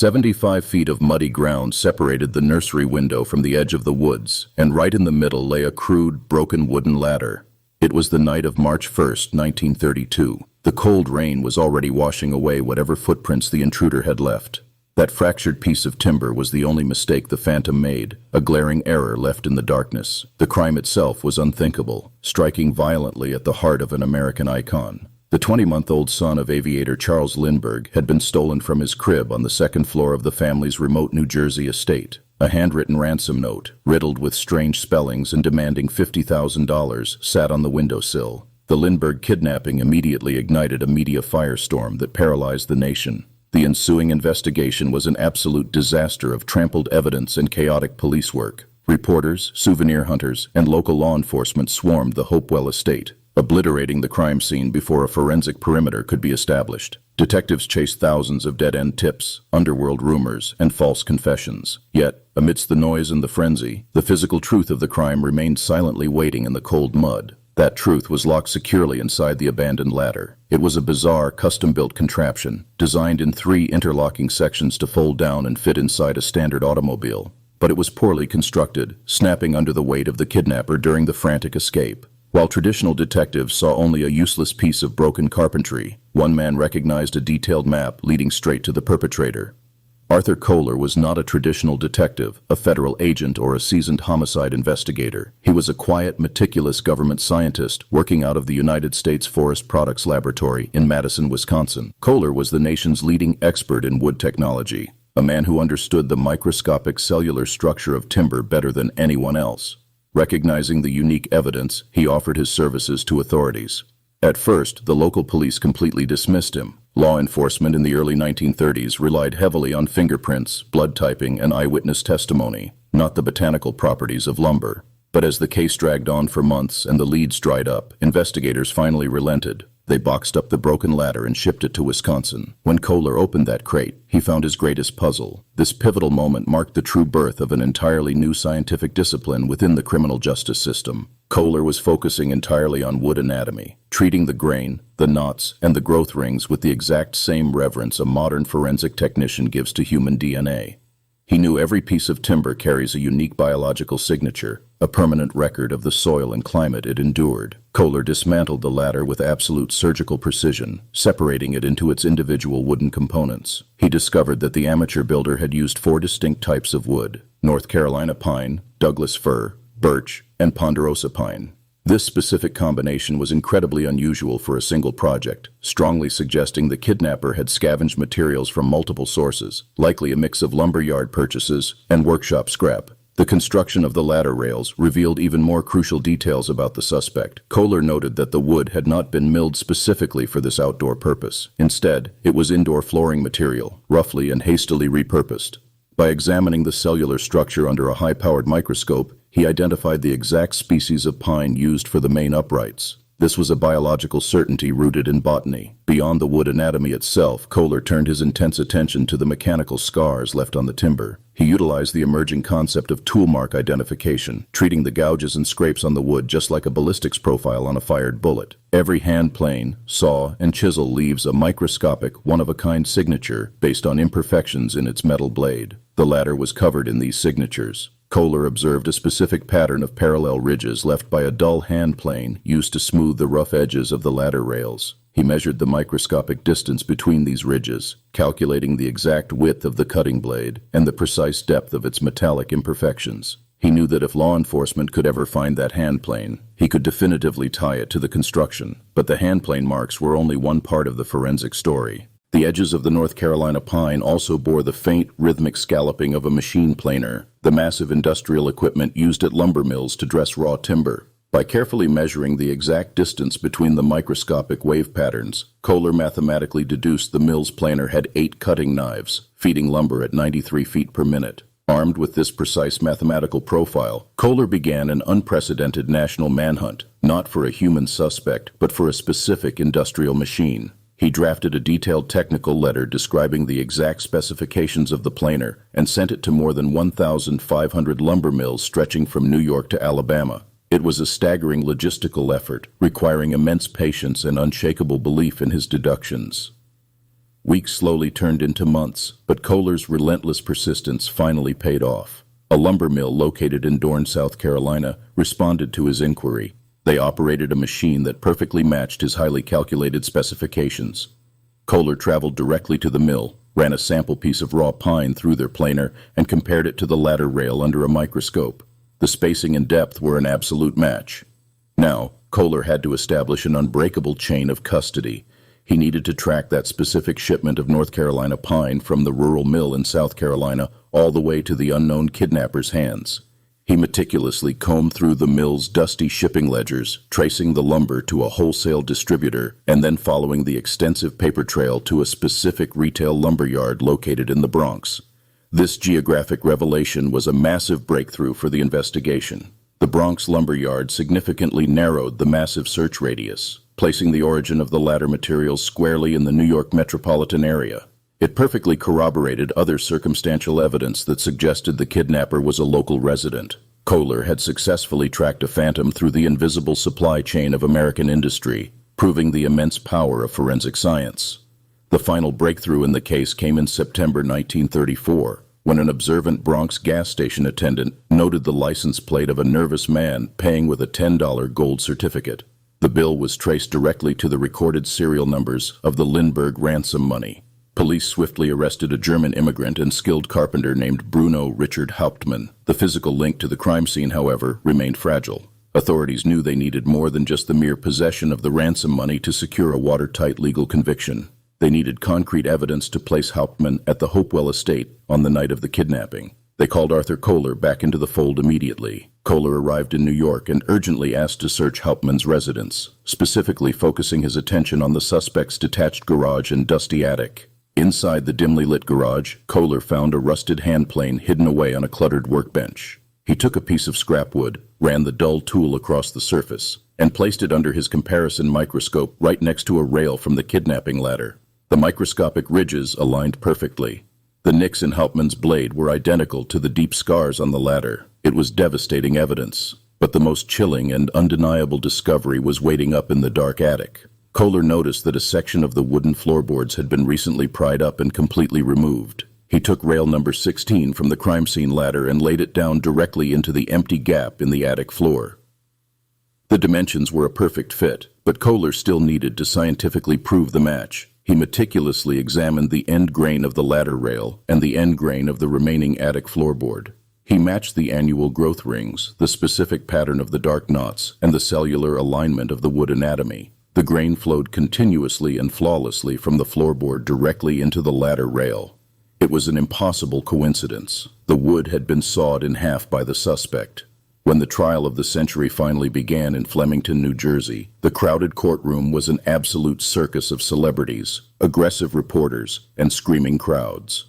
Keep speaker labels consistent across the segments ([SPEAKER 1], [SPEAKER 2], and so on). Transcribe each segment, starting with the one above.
[SPEAKER 1] 75 feet of muddy ground separated the nursery window from the edge of the woods, and right in the middle lay a crude, broken wooden ladder. It was the night of March 1st, 1932. The cold rain was already washing away whatever footprints the intruder had left. That fractured piece of timber was the only mistake the phantom made, a glaring error left in the darkness. The crime itself was unthinkable, striking violently at the heart of an American icon. The 20-month-old son of aviator Charles Lindbergh had been stolen from his crib on the second floor of the family's remote New Jersey estate. A handwritten ransom note, riddled with strange spellings and demanding $50,000, sat on the windowsill. The Lindbergh kidnapping immediately ignited a media firestorm that paralyzed the nation. The ensuing investigation was an absolute disaster of trampled evidence and chaotic police work. Reporters, souvenir hunters, and local law enforcement swarmed the Hopewell estate, obliterating the crime scene before a forensic perimeter could be established. Detectives chased thousands of dead-end tips, underworld rumors, and false confessions. Yet, amidst the noise and the frenzy, the physical truth of the crime remained silently waiting in the cold mud. That truth was locked securely inside the abandoned ladder. It was a bizarre, custom-built contraption, designed in 3 interlocking sections to fold down and fit inside a standard automobile. But it was poorly constructed, snapping under the weight of the kidnapper during the frantic escape. While traditional detectives saw only a useless piece of broken carpentry, one man recognized a detailed map leading straight to the perpetrator. Arthur Kohler was not a traditional detective, a federal agent, or a seasoned homicide investigator. He was a quiet, meticulous government scientist working out of the United States Forest Products Laboratory in Madison, Wisconsin. Kohler was the nation's leading expert in wood technology, a man who understood the microscopic cellular structure of timber better than anyone else. Recognizing the unique evidence, he offered his services to authorities. At first, the local police completely dismissed him. Law enforcement in the early 1930s relied heavily on fingerprints, blood typing, and eyewitness testimony, not the botanical properties of lumber. But as the case dragged on for months and the leads dried up, investigators finally relented. They boxed up the broken ladder and shipped it to Wisconsin. When Kohler opened that crate, he found his greatest puzzle. This pivotal moment marked the true birth of an entirely new scientific discipline within the criminal justice system. Kohler was focusing entirely on wood anatomy, treating the grain, the knots, and the growth rings with the exact same reverence a modern forensic technician gives to human DNA. He knew every piece of timber carries a unique biological signature, a permanent record of the soil and climate it endured. Kohler dismantled the ladder with absolute surgical precision, separating it into its individual wooden components. He discovered that the amateur builder had used 4 distinct types of wood: North Carolina pine, Douglas fir, birch, and ponderosa pine. This specific combination was incredibly unusual for a single project, strongly suggesting the kidnapper had scavenged materials from multiple sources, likely a mix of lumberyard purchases and workshop scrap. The construction of the ladder rails revealed even more crucial details about the suspect. Kohler noted that the wood had not been milled specifically for this outdoor purpose. Instead, it was indoor flooring material, roughly and hastily repurposed. By examining the cellular structure under a high-powered microscope, he identified the exact species of pine used for the main uprights. This was a biological certainty rooted in botany. Beyond the wood anatomy itself, Kohler turned his intense attention to the mechanical scars left on the timber. He utilized the emerging concept of tool mark identification, treating the gouges and scrapes on the wood just like a ballistics profile on a fired bullet. Every hand plane, saw, and chisel leaves a microscopic, one-of-a-kind signature based on imperfections in its metal blade. The ladder was covered in these signatures. Kohler observed a specific pattern of parallel ridges left by a dull hand plane used to smooth the rough edges of the ladder rails. He measured the microscopic distance between these ridges, calculating the exact width of the cutting blade and the precise depth of its metallic imperfections. He knew that if law enforcement could ever find that hand plane, he could definitively tie it to the construction. But the hand plane marks were only one part of the forensic story. The edges of the North Carolina pine also bore the faint, rhythmic scalloping of a machine planer, the massive industrial equipment used at lumber mills to dress raw timber. By carefully measuring the exact distance between the microscopic wave patterns, Kohler mathematically deduced the mill's planer had 8 cutting knives, feeding lumber at 93 feet per minute. Armed with this precise mathematical profile, Kohler began an unprecedented national manhunt, not for a human suspect, but for a specific industrial machine. He drafted a detailed technical letter describing the exact specifications of the planer and sent it to more than 1,500 lumber mills stretching from New York to Alabama. It was a staggering logistical effort, requiring immense patience and unshakable belief in his deductions. Weeks slowly turned into months, but Kohler's relentless persistence finally paid off. A lumber mill located in Dorn, South Carolina, responded to his inquiry. They operated a machine that perfectly matched his highly calculated specifications. Kohler traveled directly to the mill, ran a sample piece of raw pine through their planer, and compared it to the ladder rail under a microscope. The spacing and depth were an absolute match. Now, Kohler had to establish an unbreakable chain of custody. He needed to track that specific shipment of North Carolina pine from the rural mill in South Carolina all the way to the unknown kidnapper's hands. He meticulously combed through the mill's dusty shipping ledgers, tracing the lumber to a wholesale distributor and then following the extensive paper trail to a specific retail lumberyard located in the Bronx. This geographic revelation was a massive breakthrough for the investigation. The Bronx lumberyard significantly narrowed the massive search radius, placing the origin of the ladder materials squarely in the New York metropolitan area. It perfectly corroborated other circumstantial evidence that suggested the kidnapper was a local resident. Kohler had successfully tracked a phantom through the invisible supply chain of American industry, proving the immense power of forensic science. The final breakthrough in the case came in September 1934, when an observant Bronx gas station attendant noted the license plate of a nervous man paying with a $10 gold certificate. The bill was traced directly to the recorded serial numbers of the Lindbergh ransom money. Police swiftly arrested a German immigrant and skilled carpenter named Bruno Richard Hauptmann. The physical link to the crime scene, however, remained fragile. Authorities knew they needed more than just the mere possession of the ransom money to secure a watertight legal conviction. They needed concrete evidence to place Hauptmann at the Hopewell estate on the night of the kidnapping. They called Arthur Kohler back into the fold immediately. Kohler arrived in New York and urgently asked to search Hauptmann's residence, specifically focusing his attention on the suspect's detached garage and dusty attic. Inside the dimly lit garage, Kohler found a rusted handplane hidden away on a cluttered workbench. He took a piece of scrap wood, ran the dull tool across the surface, and placed it under his comparison microscope right next to a rail from the kidnapping ladder. The microscopic ridges aligned perfectly. The nicks in Hauptmann's blade were identical to the deep scars on the ladder. It was devastating evidence, but the most chilling and undeniable discovery was waiting up in the dark attic. Kohler noticed that a section of the wooden floorboards had been recently pried up and completely removed. He took rail number 16 from the crime scene ladder and laid it down directly into the empty gap in the attic floor. The dimensions were a perfect fit, but Kohler still needed to scientifically prove the match. He meticulously examined the end grain of the ladder rail and the end grain of the remaining attic floorboard. He matched the annual growth rings, the specific pattern of the dark knots, and the cellular alignment of the wood anatomy. The grain flowed continuously and flawlessly from the floorboard directly into the ladder rail. It was an impossible coincidence. The wood had been sawed in half by the suspect. When the trial of the century finally began in Flemington, New Jersey, the crowded courtroom was an absolute circus of celebrities, aggressive reporters, and screaming crowds.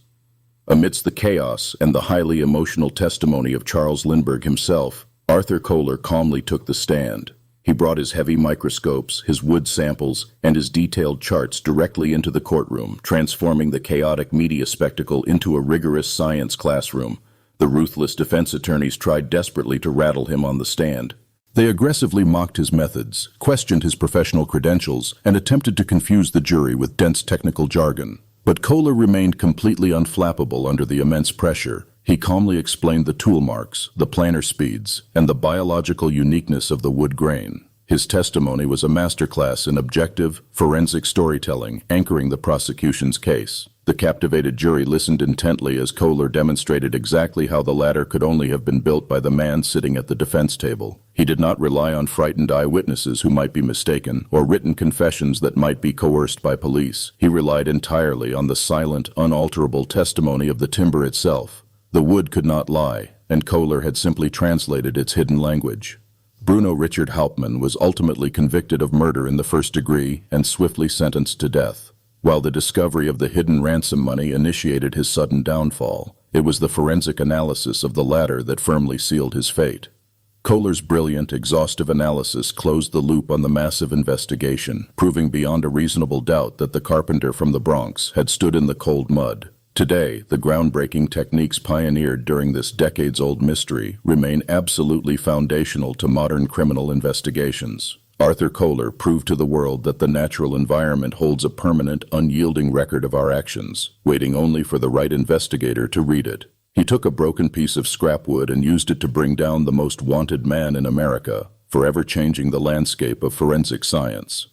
[SPEAKER 1] Amidst the chaos and the highly emotional testimony of Charles Lindbergh himself, Arthur Kohler calmly took the stand. He brought his heavy microscopes, his wood samples, and his detailed charts directly into the courtroom, transforming the chaotic media spectacle into a rigorous science classroom. The ruthless defense attorneys tried desperately to rattle him on the stand. They aggressively mocked his methods, questioned his professional credentials, and attempted to confuse the jury with dense technical jargon. But Kohler remained completely unflappable under the immense pressure. He calmly explained the tool marks, the planer speeds, and the biological uniqueness of the wood grain. His testimony was a masterclass in objective, forensic storytelling, anchoring the prosecution's case. The captivated jury listened intently as Kohler demonstrated exactly how the ladder could only have been built by the man sitting at the defense table. He did not rely on frightened eyewitnesses who might be mistaken, or written confessions that might be coerced by police. He relied entirely on the silent, unalterable testimony of the timber itself. The wood could not lie, and Kohler had simply translated its hidden language. Bruno Richard Hauptmann was ultimately convicted of murder in the first degree and swiftly sentenced to death. While the discovery of the hidden ransom money initiated his sudden downfall, it was the forensic analysis of the ladder that firmly sealed his fate. Kohler's brilliant, exhaustive analysis closed the loop on the massive investigation, proving beyond a reasonable doubt that the carpenter from the Bronx had stood in the cold mud. Today, the groundbreaking techniques pioneered during this decades-old mystery remain absolutely foundational to modern criminal investigations. Arthur Kohler proved to the world that the natural environment holds a permanent, unyielding record of our actions, waiting only for the right investigator to read it. He took a broken piece of scrap wood and used it to bring down the most wanted man in America, forever changing the landscape of forensic science.